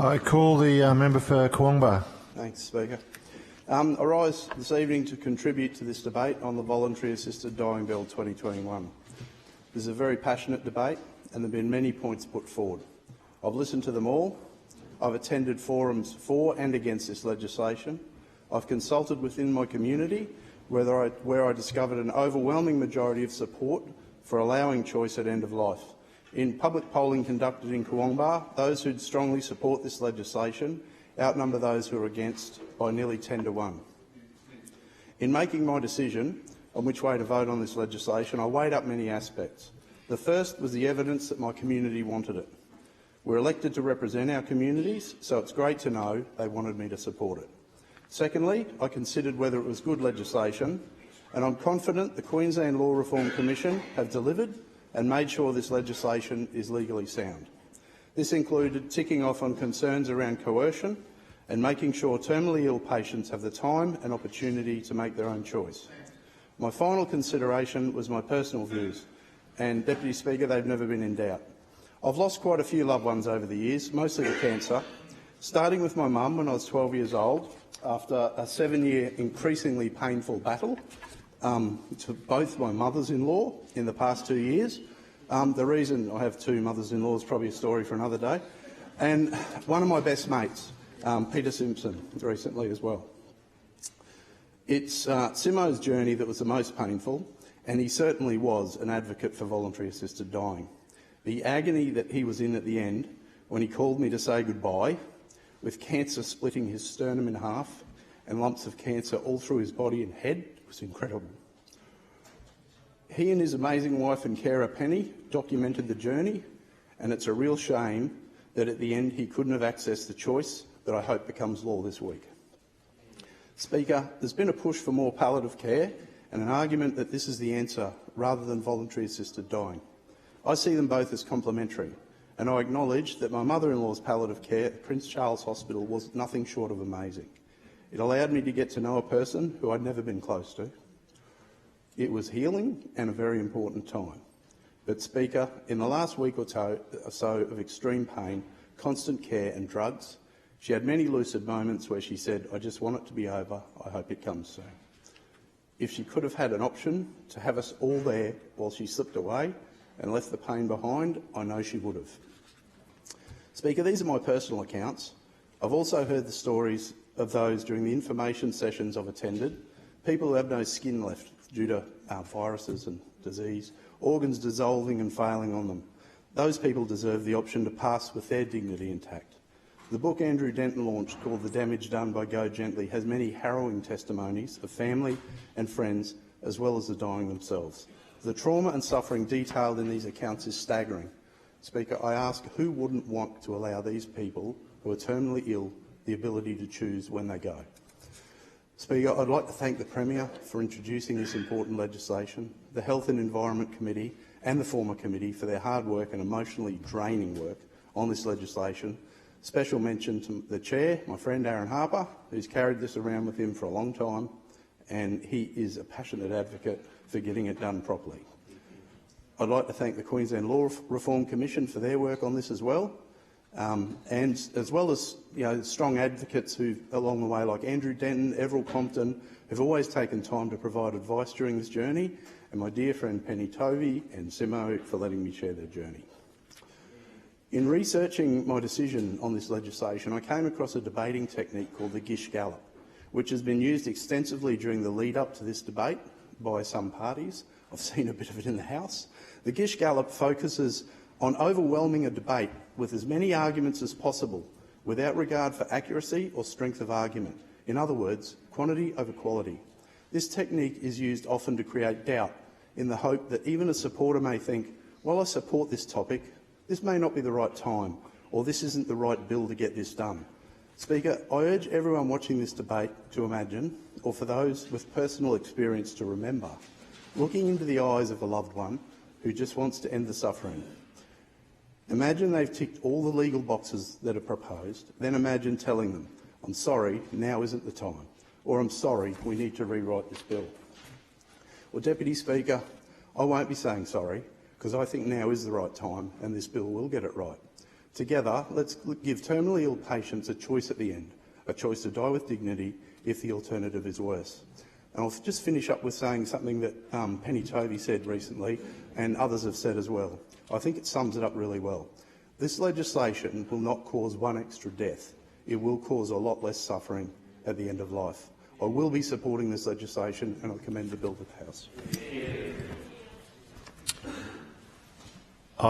I call the member for Koowarba. Thanks, Speaker. I rise this evening to contribute to this debate on the Voluntary Assisted Dying Bill 2021. This is a very passionate debate and there have been many points put forward. I've listened to them all. I've attended forums for and against this legislation. I've consulted within my community where I discovered an overwhelming majority of support for allowing choice at end of life. In public polling conducted in Koowarba, those who strongly support this legislation outnumber those who are against by nearly 10 to 1. In making my decision on which way to vote on this legislation, I weighed up many aspects. The first was the evidence that my community wanted it. We're elected to represent our communities, so it's great to know they wanted me to support it. Secondly, I considered whether it was good legislation, and I'm confident the Queensland Law Reform Commission have delivered and made sure this legislation is legally sound. This included ticking off on concerns around coercion and making sure terminally ill patients have the time and opportunity to make their own choice. My final consideration was my personal views, and, Deputy Speaker, they've never been in doubt. I've lost quite a few loved ones over the years, mostly to cancer, starting with my mum when I was 12 years old, after a 7-year increasingly painful battle to both my mothers-in-law in the past 2 years. The reason I have two mothers-in-law is probably a story for another day. And one of my best mates, Peter Simpson, recently as well. It's Simo's journey that was the most painful, and he certainly was an advocate for voluntary assisted dying. The agony that he was in at the end when he called me to say goodbye, with cancer splitting his sternum in half and lumps of cancer all through his body and head, was incredible. He and his amazing wife and carer, Penny, documented the journey, and it's a real shame that at the end he couldn't have accessed the choice that I hope becomes law this week. Speaker, there's been a push for more palliative care and an argument that this is the answer rather than voluntary assisted dying. I see them both as complementary, and I acknowledge that my mother-in-law's palliative care at Prince Charles Hospital was nothing short of amazing. It allowed me to get to know a person who I'd never been close to. It was healing and a very important time. But, Speaker, in the last week or so of extreme pain, constant care and drugs, she had many lucid moments where she said, "I just want it to be over. I hope it comes soon." If she could have had an option to have us all there while she slipped away and left the pain behind, I know she would have. Speaker, these are my personal accounts. I've also heard the stories of those during the information sessions I've attended, people who have no skin left due to viruses and disease, organs dissolving and failing on them. Those people deserve the option to pass with their dignity intact. The book Andrew Denton launched, called The Damage Done by Go Gently, has many harrowing testimonies of family and friends, as well as the dying themselves. The trauma and suffering detailed in these accounts is staggering. Speaker, I ask, who wouldn't want to allow these people who are terminally ill the ability to choose when they go? Speaker, I'd like to thank the Premier for introducing this important legislation, the Health and Environment Committee and the former committee for their hard work and emotionally draining work on this legislation. Special mention to the Chair, my friend Aaron Harper, who's carried this around with him for a long time, and he is a passionate advocate for getting it done properly. I'd like to thank the Queensland Law Reform Commission for their work on this as well, and as well as strong advocates who, along the way, like Andrew Denton, Everil Compton, have always taken time to provide advice during this journey, and my dear friend Penny Tovey and Simo for letting me share their journey. In researching my decision on this legislation, I came across a debating technique called the Gish Gallop, which has been used extensively during the lead-up to this debate by some parties. I've seen a bit of it in the House. The Gish Gallop focuses on overwhelming a debate with as many arguments as possible, without regard for accuracy or strength of argument. In other words, quantity over quality. This technique is used often to create doubt, in the hope that even a supporter may think, well, I support this topic, this may not be the right time, or this isn't the right bill to get this done. Speaker, I urge everyone watching this debate to imagine, or for those with personal experience to remember, looking into the eyes of a loved one who just wants to end the suffering. Imagine they've ticked all the legal boxes that are proposed, then imagine telling them, "I'm sorry, now isn't the time," or "I'm sorry, we need to rewrite this bill." Well, Deputy Speaker, I won't be saying sorry, because I think now is the right time and this bill will get it right. Together, let's give terminally ill patients a choice at the end, a choice to die with dignity if the alternative is worse. And I'll just finish up with saying something that Penny Tovey said recently, and others have said as well. I think it sums it up really well. This legislation will not cause one extra death. It will cause a lot less suffering at the end of life. I will be supporting this legislation, and I commend the bill to the House.